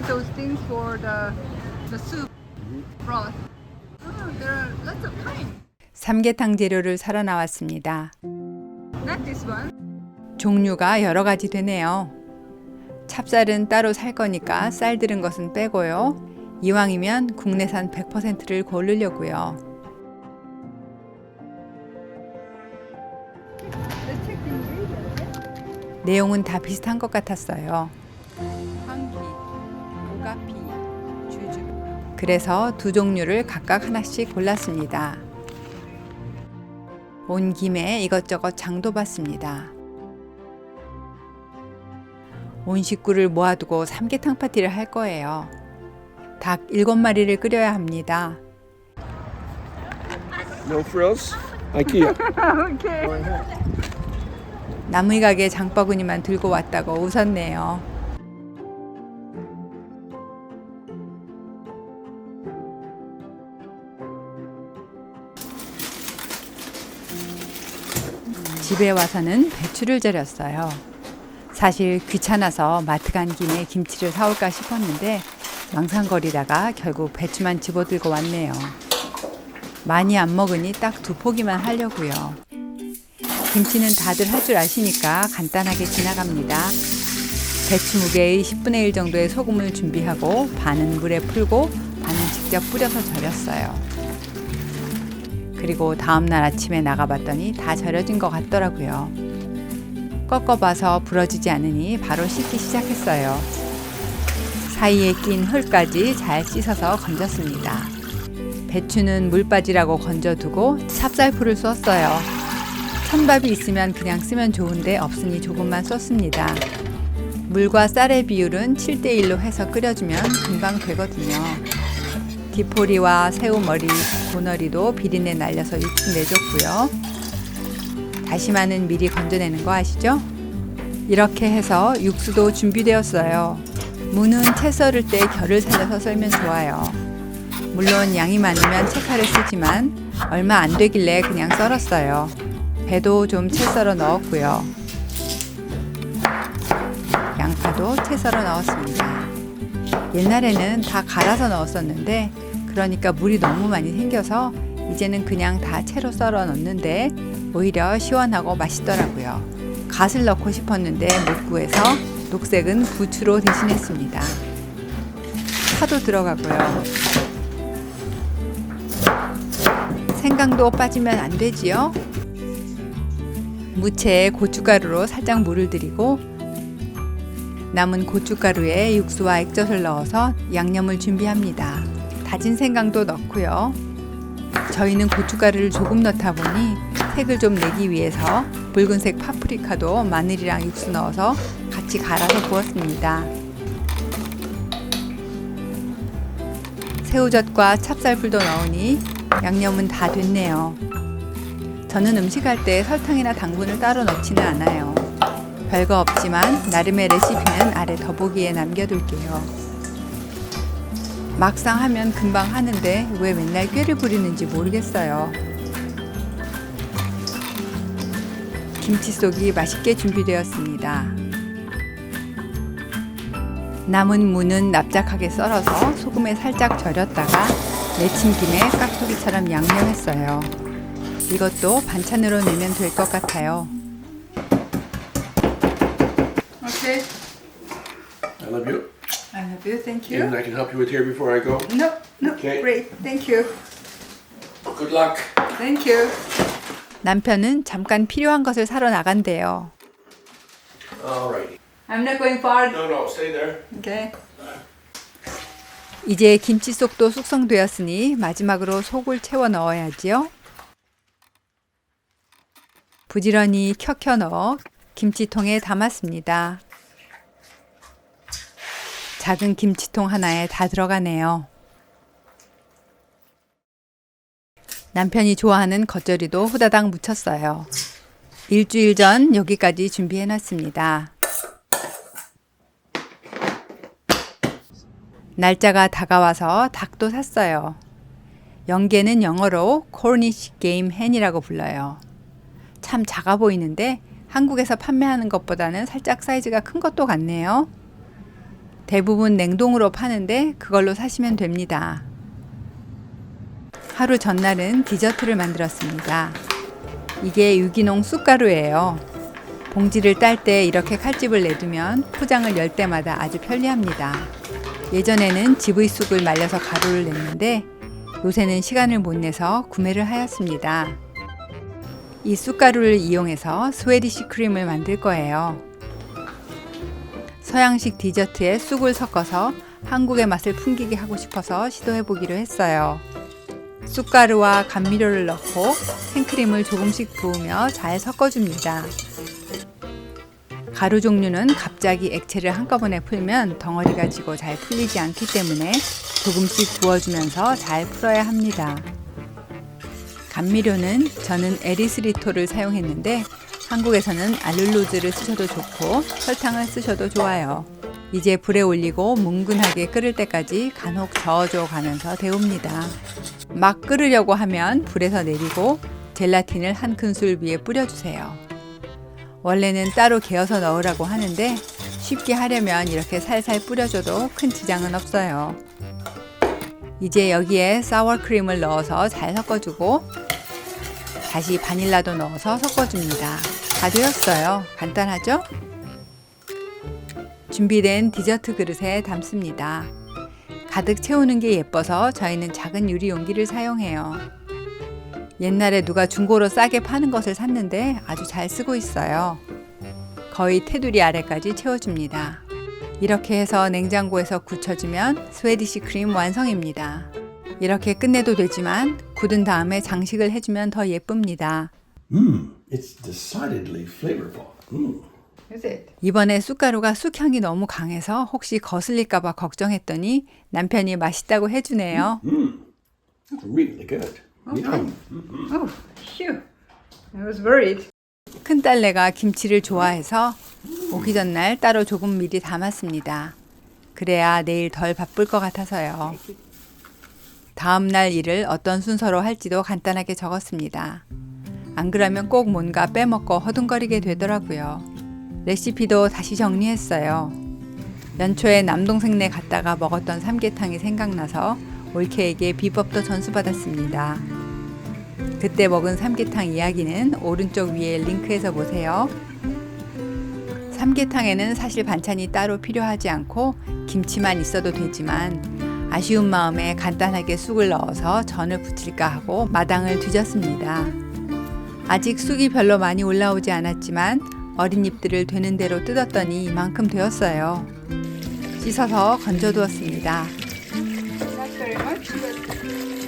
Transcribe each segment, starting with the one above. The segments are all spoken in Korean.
those things for the soup broth. Oh, there are lots of kind. 삼계탕 재료를 사러 나왔습니다. Not this one. 종류가 여러 가지 되네요. 찹쌀은 따로 살 거니까 쌀 들은 것은 빼고요. 이왕이면 국내산 100%를 고르려고요. Let's check the ingredients. 내용은 다 비슷한 것 같았어요. 황기, 오가피, 주주. 그래서 두 종류를 각각 하나씩 골랐습니다. 온 김에 이것저것 장도 봤습니다. 온 식구를 모아두고 삼계탕 파티를 할 거예요. 닭 7마리를 끓여야 합니다. No frills? IKEA. Okay. 나무이 가게 장바구니만 들고 왔다고 웃었네요. 집에 와서는 배추를 절였어요. 사실 귀찮아서 마트 간 김에 김치를 사올까 싶었는데 망상거리다가 결국 배추만 집어들고 왔네요. 많이 안 먹으니 딱 2포기만 하려고요. 김치는 다들 할 줄 아시니까 간단하게 지나갑니다. 배추 무게의 10분의 1 정도의 소금을 준비하고 반은 물에 풀고 반은 직접 뿌려서 절였어요. 그리고 다음날 아침에 나가봤더니 다 절여진 것 같더라고요. 꺾어봐서 부러지지 않으니 바로 씻기 시작했어요. 사이에 낀 흙까지 잘 씻어서 건졌습니다. 배추는 물 빠지라고 건져두고 찹쌀풀을 썼어요. 찬밥이 있으면 그냥 쓰면 좋은데 없으니 조금만 썼습니다. 물과 쌀의 비율은 7:1로 해서 끓여주면 금방 되거든요. 디포리와 새우머리, 고너리도 비린내 날려서 육수 내줬고요. 다시마는 미리 건져내는 거 아시죠? 이렇게 해서 육수도 준비되었어요. 무는 채 썰을 때 결을 살려서 썰면 좋아요. 물론 양이 많으면 채칼을 쓰지만 얼마 안 되길래 그냥 썰었어요. 배도 좀 채 썰어 넣었고요. 양파도 채 썰어 넣었습니다. 옛날에는 다 갈아서 넣었었는데 그러니까 물이 너무 많이 생겨서 이제는 그냥 다 채로 썰어 넣는데 오히려 시원하고 맛있더라고요. 갓을 넣고 싶었는데 못 구해서 녹색은 부추로 대신했습니다. 파도 들어가고요. 생강도 빠지면 안 되지요. 무채에 고춧가루로 살짝 물을 들이고 남은 고춧가루에 육수와 액젓을 넣어서 양념을 준비합니다. 다진 생강도 넣고요. 저희는 고춧가루를 조금 넣다 보니 색을 좀 내기 위해서 붉은색 파프리카도 마늘이랑 육수 넣어서 같이 갈아서 부었습니다. 새우젓과 찹쌀풀도 넣으니 양념은 다 됐네요. 저는 음식할 때 설탕이나 당분을 따로 넣지는 않아요. 별거 없지만 나름의 레시피는 아래 더보기에 남겨둘게요. 막상 하면 금방 하는데 왜 맨날 꾀를 부리는지 모르겠어요. 김치속이 맛있게 준비되었습니다. 남은 무는 납작하게 썰어서 소금에 살짝 절였다가 내친 김에 깍두기처럼 양념했어요. 이것도 반찬으로 내면 될 것 같아요. Okay. I love you. I love you. Thank you. Anything I can help you with here before I go? No, no. Okay. Great. Thank you. Good luck. Thank you. 남편은 잠깐 필요한 것을 사러 나간대요. Alrighty. I'm not going far. No, no, stay there. Okay. 이제 김치 속도 숙성되었으니 마지막으로 속을 채워 넣어야지요. 부지런히 켜켜 넣어 김치통에 담았습니다. 작은 김치통 하나에 다 들어가네요. 남편이 좋아하는 겉절이도 후다닥 묻혔어요. 일주일 전 여기까지 준비해놨습니다. 날짜가 다가와서 닭도 샀어요. 영계는 영어로 코니시 게임 헨이라고 불러요. 참 작아 보이는데 한국에서 판매하는 것보다는 살짝 사이즈가 큰 것도 같네요. 대부분 냉동으로 파는데 그걸로 사시면 됩니다. 하루 전날은 디저트를 만들었습니다. 이게 유기농 쑥가루예요. 봉지를 딸 때 이렇게 칼집을 내두면 포장을 열 때마다 아주 편리합니다. 예전에는 GV쑥을 말려서 가루를 냈는데 요새는 시간을 못 내서 구매를 하였습니다. 이 쑥가루를 이용해서 스웨디시 크림을 만들 거예요. 서양식 디저트에 쑥을 섞어서 한국의 맛을 풍기게 하고 싶어서 시도해 보기로 했어요. 쑥가루와 감미료를 넣고 생크림을 조금씩 부으며 잘 섞어줍니다. 가루 종류는 갑자기 액체를 한꺼번에 풀면 덩어리가 지고 잘 풀리지 않기 때문에 조금씩 부어주면서 잘 풀어야 합니다. 감미료는 저는 에리스리토를 사용했는데 한국에서는 알룰로즈를 쓰셔도 좋고 설탕을 쓰셔도 좋아요. 이제 불에 올리고 뭉근하게 끓을 때까지 간혹 저어줘 가면서 데웁니다. 막 끓으려고 하면 불에서 내리고 젤라틴을 한 큰술 위에 뿌려주세요. 원래는 따로 개어서 넣으라고 하는데 쉽게 하려면 이렇게 살살 뿌려줘도 큰 지장은 없어요. 이제 여기에 사워크림을 넣어서 잘 섞어주고 다시 바닐라도 넣어서 섞어줍니다. 다 되었어요. 간단하죠? 준비된 디저트 그릇에 담습니다. 가득 채우는 게 예뻐서 저희는 작은 유리 용기를 사용해요. 옛날에 누가 중고로 싸게 파는 것을 샀는데 아주 잘 쓰고 있어요. 거의 테두리 아래까지 채워줍니다. 이렇게 해서 냉장고에서 굳혀주면 스웨디시 크림 완성입니다. 이렇게 끝내도 되지만 굳은 다음에 장식을 해주면 더 예쁩니다. It's decidedly flavorful. Is it? 이번에 쑥가루가 쑥향이 너무 강해서 혹시 거슬릴까봐 걱정했더니 남편이 맛있다고 해주네요. Really good. Yum. Oh, phew. I was worried. 큰딸내가 김치를 좋아해서 오기 전날 따로 조금 미리 담았습니다. 그래야 내일 덜 바쁠 것 같아서요. 다음날 일을 어떤 순서로 할지도 간단하게 적었습니다. 안 그러면 꼭 뭔가 빼먹고 허둥거리게 되더라고요. 레시피도 다시 정리했어요. 연초에 남동생네 갔다가 먹었던 삼계탕이 생각나서 올케에게 비법도 전수받았습니다. 그때 먹은 삼계탕 이야기는 오른쪽 위에 링크에서 보세요. 삼계탕에는 사실 반찬이 따로 필요하지 않고 김치만 있어도 되지만 아쉬운 마음에 간단하게 쑥을 넣어서 전을 부칠까 하고 마당을 뒤졌습니다. 아직 쑥이 별로 많이 올라오지 않았지만 어린 잎들을 되는 대로 뜯었더니 이만큼 되었어요. 씻어서 건져두었습니다. Not very much, but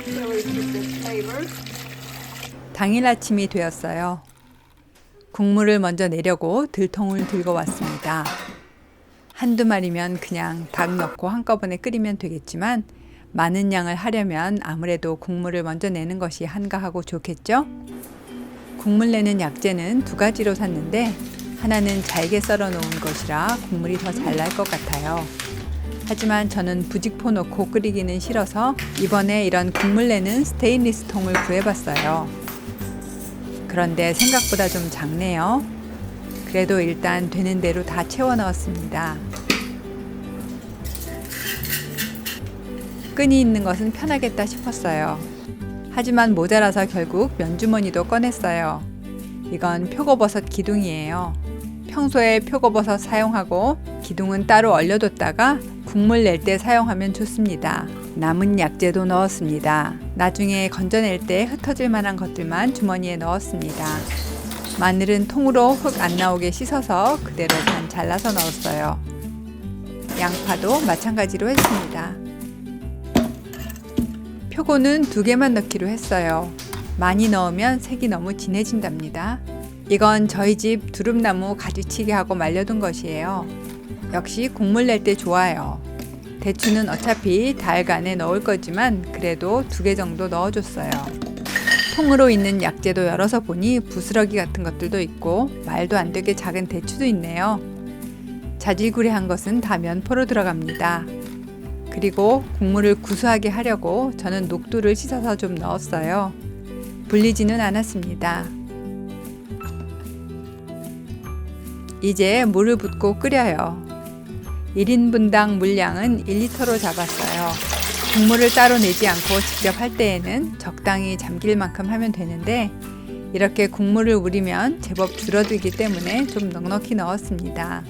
so it gives the flavor. 당일 아침이 되었어요. 국물을 먼저 내려고 들통을 들고 왔습니다. 한두 마리면 그냥 닭 넣고 한꺼번에 끓이면 되겠지만 많은 양을 하려면 아무래도 국물을 먼저 내는 것이 한가하고 좋겠죠? 국물 내는 약재는 두 가지로 샀는데 하나는 잘게 썰어 놓은 것이라 국물이 더 잘 날 것 같아요. 하지만 저는 부직포 넣고 끓이기는 싫어서 이번에 이런 국물 내는 스테인리스 통을 구해봤어요. 그런데 생각보다 좀 작네요. 그래도 일단 되는 대로 다 채워 넣었습니다. 끈이 있는 것은 편하겠다 싶었어요. 하지만 모자라서 결국 면주머니도 꺼냈어요. 이건 표고버섯 기둥이에요. 평소에 표고버섯 사용하고 기둥은 따로 얼려뒀다가 국물 낼 때 사용하면 좋습니다. 남은 약재도 넣었습니다. 나중에 건져낼 때 흩어질 만한 것들만 주머니에 넣었습니다. 마늘은 통으로 흙 안 나오게 씻어서 그대로 반 잘라서 넣었어요. 양파도 마찬가지로 했습니다. 표고는 2개만 넣기로 했어요. 많이 넣으면 색이 너무 진해진답니다. 이건 저희 집 두릅나무 가지치기 하고 말려둔 것이에요. 역시 국물 낼 때 좋아요. 대추는 어차피 달간에 넣을 거지만 그래도 2개 정도 넣어줬어요. 통으로 있는 약재도 열어서 보니 부스러기 같은 것들도 있고 말도 안 되게 작은 대추도 있네요. 자질구레한 것은 다 면포로 들어갑니다. 그리고 국물을 구수하게 하려고 저는 녹두를 씻어서 좀 넣었어요. 불리지는 않았습니다. 이제 물을 붓고 끓여요. 1인분당 물량은 1리터로 잡았어요. 국물을 따로 내지 않고 직접 할 때에는 적당히 잠길 만큼 하면 되는데 이렇게 국물을 우리면 제법 줄어들기 때문에 좀 넉넉히 넣었습니다.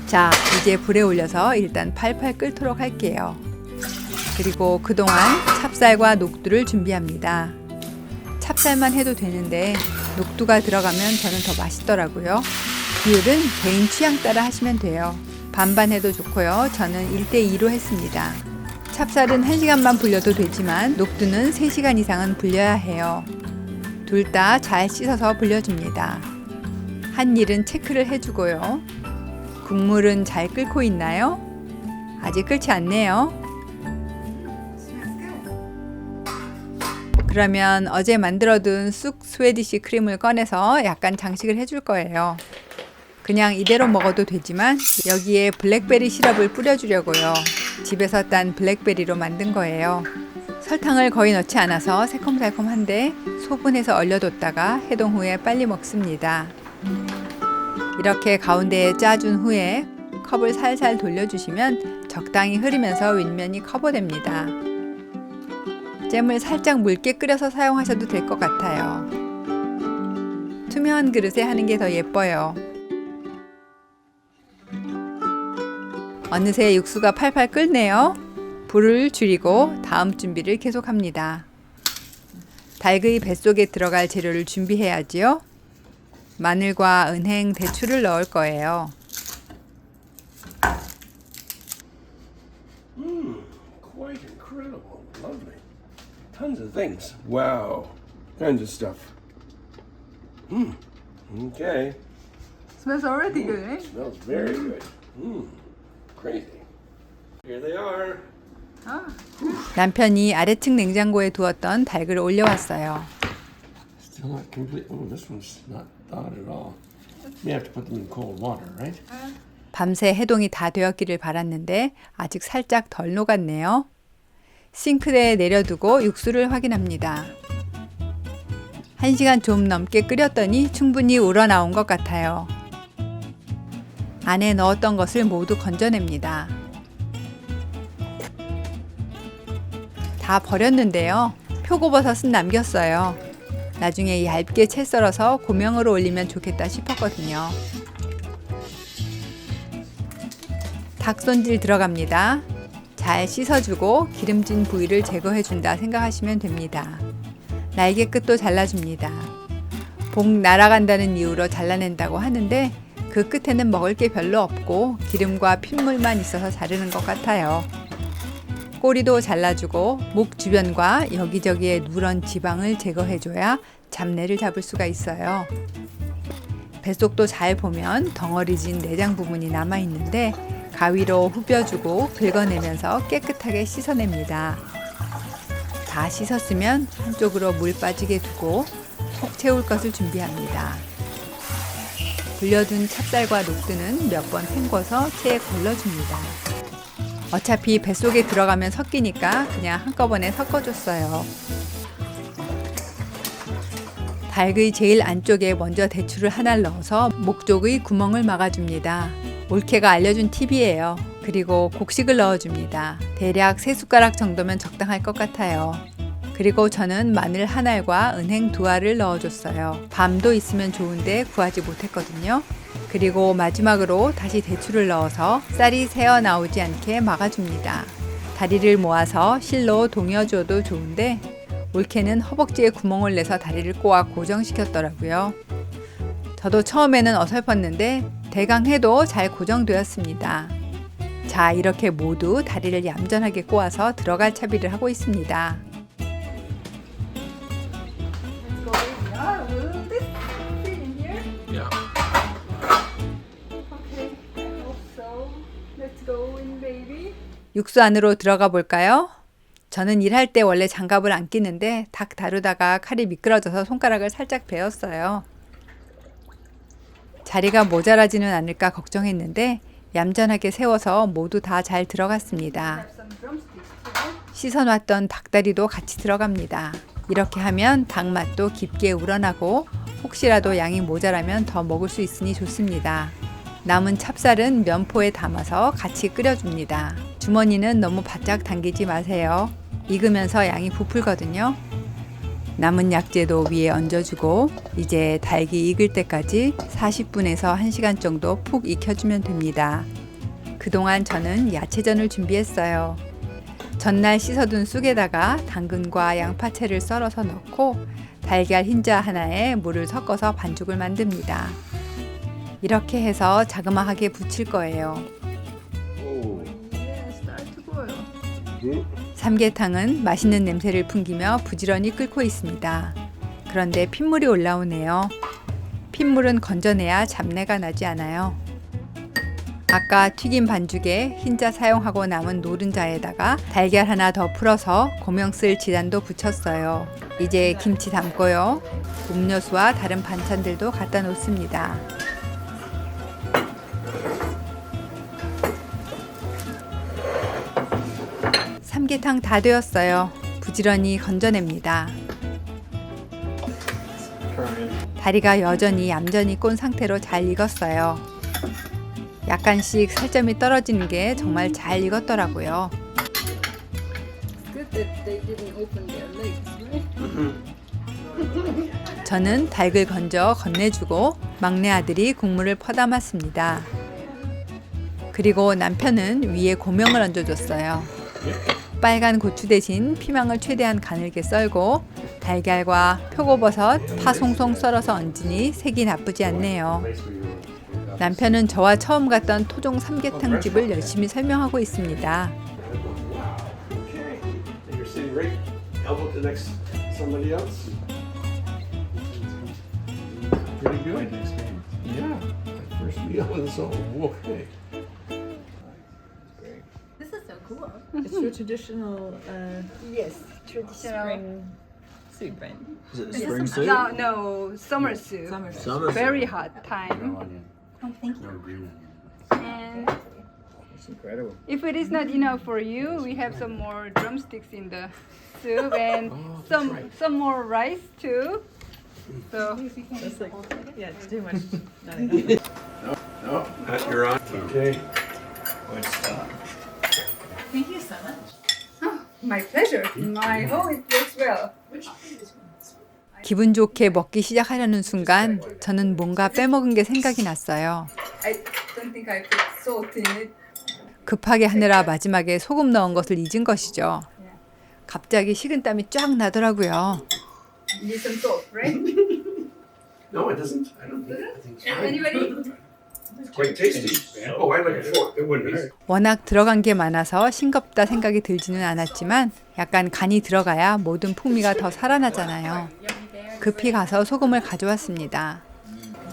자, 이제 불에 올려서 일단 팔팔 끓도록 할게요. 그리고 그동안 찹쌀과 녹두를 준비합니다. 찹쌀만 해도 되는데 녹두가 들어가면 저는 더 맛있더라고요. 비율은 개인 취향 따라 하시면 돼요. 반반 해도 좋고요. 저는 1대2로 했습니다. 찹쌀은 1시간만 불려도 되지만 녹두는 3시간 이상은 불려야 해요. 둘 다 잘 씻어서 불려줍니다. 한 일은 체크를 해주고요. 국물은 잘 끓고 있나요? 아직 끓지 않네요. 그러면 어제 만들어둔 쑥 스웨디시 크림을 꺼내서 약간 장식을 해줄 거예요. 그냥 이대로 먹어도 되지만 여기에 블랙베리 시럽을 뿌려주려고요. 집에서 딴 블랙베리로 만든 거예요. 설탕을 거의 넣지 않아서 새콤달콤한데 소분해서 얼려뒀다가 해동 후에 빨리 먹습니다. 이렇게 가운데에 짜준 후에 컵을 살살 돌려주시면 적당히 흐르면서 윗면이 커버됩니다. 잼을 살짝 묽게 끓여서 사용하셔도 될 것 같아요. 투명한 그릇에 하는 게 더 예뻐요. 어느새 육수가 팔팔 끓네요. 불을 줄이고 다음 준비를 계속합니다. 닭의 뱃속에 들어갈 재료를 준비해야지요. 마늘과 은행, 대추를 넣을 거예요. Quite incredible. Lovely. Tons of things. Wow. Kinds of stuff. Okay. Smells already good, eh? Smells very good. Crazy. Here they are. 남편이 아래층 냉장고에 두었던 닭을 올려왔어요. Still not complete. Oh, this one's not thawed at all. You have to put them in cold water, right? 밤새 해동이 다 되었기를 바랐는데 아직 살짝 덜 녹았네요. 싱크대에 내려두고 육수를 확인합니다. 1시간 좀 넘게 끓였더니 충분히 우러나온 것 같아요. 안에 넣었던 것을 모두 건져냅니다. 다 버렸는데요. 표고버섯은 남겼어요. 나중에 얇게 채 썰어서 고명으로 올리면 좋겠다 싶었거든요. 닭 손질 들어갑니다. 잘 씻어주고 기름진 부위를 제거해준다 생각하시면 됩니다. 날개 끝도 잘라줍니다. 복 날아간다는 이유로 잘라낸다고 하는데 그 끝에는 먹을 게 별로 없고 기름과 핏물만 있어서 자르는 것 같아요. 꼬리도 잘라주고 목 주변과 여기저기에 누런 지방을 제거해줘야 잡내를 잡을 수가 있어요. 뱃속도 잘 보면 덩어리진 내장 부분이 남아있는데 가위로 후벼주고 긁어내면서 깨끗하게 씻어냅니다. 다 씻었으면 한쪽으로 물 빠지게 두고 속 채울 것을 준비합니다. 불려둔 찹쌀과 녹두는 몇 번 헹궈서 체에 걸러줍니다. 어차피 뱃속에 들어가면 섞이니까 그냥 한꺼번에 섞어줬어요. 닭의 제일 안쪽에 먼저 대추를 하나를 넣어서 목 쪽의 구멍을 막아줍니다. 올케가 알려준 팁이에요. 그리고 곡식을 넣어줍니다. 대략 3숟가락 정도면 적당할 것 같아요. 그리고 저는 마늘 한 알과 은행 2알을 넣어줬어요. 밤도 있으면 좋은데 구하지 못했거든요. 그리고 마지막으로 다시 대추를 넣어서 쌀이 새어 나오지 않게 막아줍니다. 다리를 모아서 실로 동여줘도 좋은데 올케는 허벅지에 구멍을 내서 다리를 꼬아 고정시켰더라고요. 저도 처음에는 어설펐는데 대강 해도 잘 고정되었습니다. 자, 이렇게 모두 다리를 얌전하게 꼬아서 들어갈 차비를 하고 있습니다. Yeah. 육수 안으로 들어가 볼까요? 저는 일할 때 원래 장갑을 안 끼는데 닭 다루다가 칼이 미끄러져서 손가락을 살짝 베었어요. 자리가 모자라지는 않을까 걱정했는데 얌전하게 세워서 모두 다 잘 들어갔습니다. 씻어놨던 닭다리도 같이 들어갑니다. 이렇게 하면 닭 맛도 깊게 우러나고 혹시라도 양이 모자라면 더 먹을 수 있으니 좋습니다. 남은 찹쌀은 면포에 담아서 같이 끓여줍니다. 주머니는 너무 바짝 당기지 마세요. 익으면서 양이 부풀거든요. 남은 약재도 위에 얹어주고 이제 닭이 익을 때까지 40분에서 1시간 정도 푹 익혀주면 됩니다. 그동안 저는 야채전을 준비했어요. 전날 씻어둔 쑥에다가 당근과 양파채를 썰어서 넣고 달걀 흰자 하나에 물을 섞어서 반죽을 만듭니다. 이렇게 해서 자그마하게 부칠 거예요. Oh. Yeah, start to boil. 삼계탕은 맛있는 냄새를 풍기며 부지런히 끓고 있습니다. 그런데 핏물이 올라오네요. 핏물은 건져내야 잡내가 나지 않아요. 아까 튀김 반죽에 흰자 사용하고 남은 노른자에다가 달걀 하나 더 풀어서 고명 쓸 지단도 붙였어요. 이제 김치 담고요. 음료수와 다른 반찬들도 갖다 놓습니다. 삼계탕 다 되었어요. 부지런히 건져냅니다. 다리가 여전히 얌전히 꼰 상태로 잘 익었어요. 약간씩 살점이 떨어지는 게 정말 잘 익었더라고요. Good that they didn't open their legs, right? 저는 닭을 건져 건네주고 막내 아들이 국물을 퍼담았습니다. 그리고 남편은 위에 고명을 얹어줬어요. 빨간 고추 대신 피망을 최대한 가늘게 썰고 달걀과 표고버섯, 파 송송 썰어서 얹으니 색이 나쁘지 않네요. 남편은 저와 처음 갔던 토종 삼계탕 집을 열심히 설명하고 있습니다. Okay. You're sitting right elbow to next somebody else. Pretty good. Yeah. My first meal and so okay. This is so cool. It's your traditional Yes, traditional. spring soup, right? Is it the This spring is- soup? No, summer soup. Summer soup. Summer Very hot time. onion. Oh, thank you. No green And onion. It's incredible. if it is not enough for you, we have some more drumsticks in the soup and some more rice too. So That's like, yeah, it's too much. Not enough. No, not you're on. Okay. Good stuff. Thank you so much. my pleasure. I hope it works well. 기분 좋게 먹기 시작하려는 순간 저는 뭔가 빼먹은 게 생각이 났어요. I don't think I put salt in it. 급하게 하느라 마지막에 소금 넣은 것을 잊은 것이죠. 갑자기 식은땀이 쫙 나더라고요. Need some salt, right? No, it doesn't. I don't think. I think it's fine. Anybody? It's quite tasty. Oh, I like it. It wouldn't hurt. 워낙 들어간 게 많아서 싱겁다 생각이 들지는 않았지만 약간 간이 들어가야 모든 풍미가 더 살아나잖아요. 급히 가서 소금을 가져왔습니다.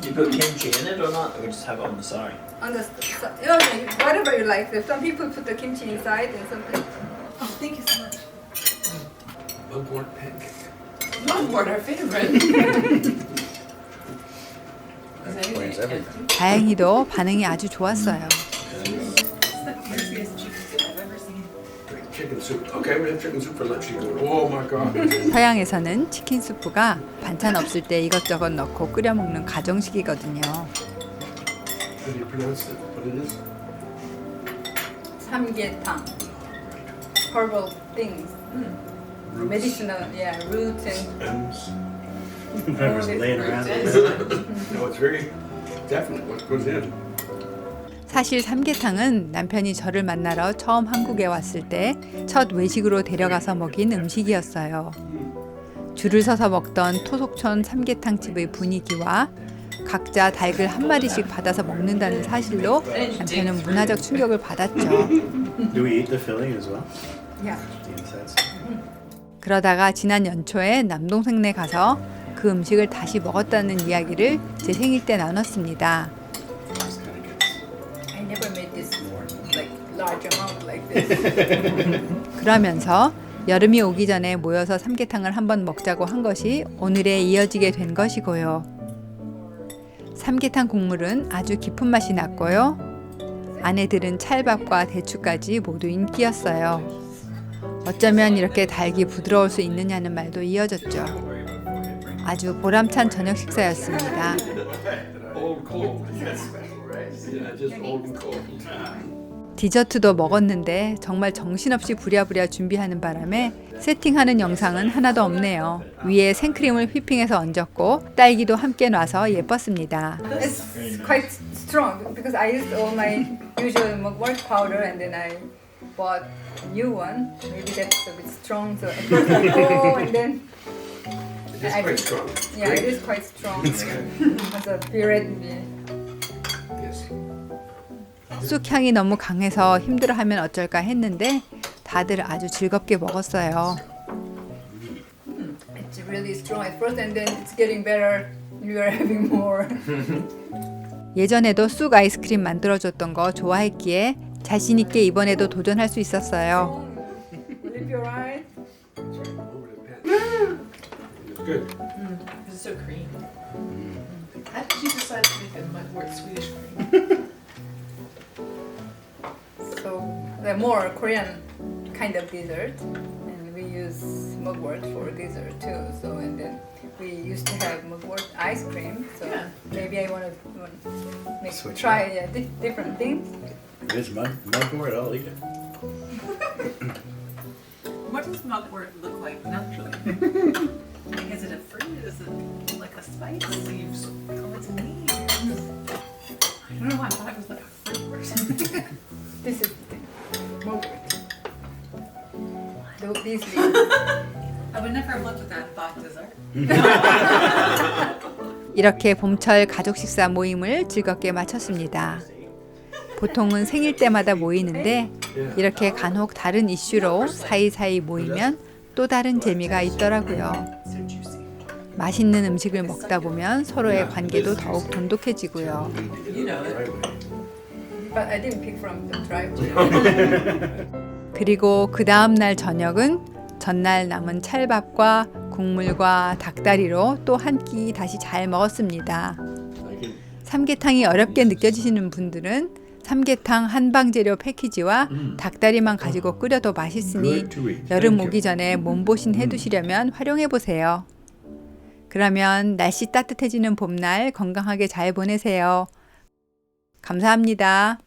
Do you put kimchi in it or not? Or we just have it on the side? On the okay, whatever you like. Some people put the kimchi inside and some people. Oh, thank you so much. Mugwort pancake. Mugwort, our favorite. Explains everything. 다행히도 반응이 아주 좋았어요. Chicken soup. Okay, we have chicken soup for lunch. You go, oh my God. 서양에서는 치킨 수프가 반찬 없을 때 이것저것 넣고 끓여 먹는 가정식이거든요. How do you pronounce it? What it is? Samgyetang. Herbal things. Medicinal, yeah, roots and Whoever's laying around. No, it's very definite what goes in. 사실 삼계탕은 남편이 저를 만나러 처음 한국에 왔을 때 첫 외식으로 데려가서 먹인 음식이었어요. 줄을 서서 먹던 토속촌 삼계탕집의 분위기와 각자 닭을 한 마리씩 받아서 먹는다는 사실로 남편은 문화적 충격을 받았죠. Do we eat the filling as well? yeah. The insides? 그러다가 지난 연초에 남동생네 가서 그 음식을 다시 먹었다는 이야기를 제 생일 때 나눴습니다. Just kind of gets. I never made this like large amount like this. 그러면서 여름이 오기 전에 모여서 삼계탕을 한번 먹자고 한 것이 오늘에 이어지게 된 것이고요. 삼계탕 국물은 아주 깊은 맛이 났고요. 아내들은 찰밥과 대추까지 모두 인기였어요. 어쩌면 이렇게 닭이 부드러울 수 있느냐는 말도 이어졌죠. 아주 보람찬 저녁 식사였습니다. Old cold. That's special, right? Yeah, just old and cold. 디저트도 먹었는데 정말 정신없이 부랴부랴 준비하는 바람에 세팅하는 영상은 하나도 없네요. 위에 생크림을 휘핑해서 얹었고 딸기도 함께 놔서 예뻤습니다. It's quite strong because I used all my usual mugwort powder and then I bought a new one. Maybe that's a bit strong. So at first I go and then It's quite strong. yeah, it is quite strong. 그래서 비례 Yes. 쑥향이 너무 강해서 힘들어하면 어쩔까 했는데 다들 아주 즐겁게 먹었어요. It's really strong at first and then it's getting better. We are having more. 예전에도 쑥 아이스크림 만들어줬던 거 좋아했기에 자신 있게 이번에도 도전할 수 있었어요. Lift your eye. It's good. It's so creamy. How did you decide to make a mugwort Swedish cream? So the more Korean kind of dessert, and we use mugwort for dessert too. So and then we used to have mugwort ice cream. So Yeah. maybe I want to make Switch try yeah, different things. It's mugwort, I'll eat it. What does mugwort look like naturally? Like, is it a fruit? Is it like a spice? Leaves. Oh, it's leaves. I don't know why I thought it was like a fruit or something. This is mugwort. These leaves. I would never have looked at that and thought dessert. 이렇게 봄철 가족 식사 모임을 즐겁게 마쳤습니다. 보통은 생일 때마다 모이는데 이렇게 간혹 다른 이슈로 사이사이 모이면 또 다른 재미가 있더라고요. So juicy. 맛있는 음식을 먹다 보면 서로의 관계도 더욱 돈독해지고요. You know it. But I didn't pick from the drive. 그리고 그 다음 날 저녁은 전날 남은 찰밥과 국물과 닭다리로 또 한 끼 다시 잘 먹었습니다. 삼계탕이 어렵게 느껴지시는 분들은 삼계탕 한방 재료 패키지와 닭다리만 가지고 끓여도 맛있으니 여름 오기 전에 몸보신 해두시려면 활용해 보세요. 그러면 날씨 따뜻해지는 봄날 건강하게 잘 보내세요. 감사합니다.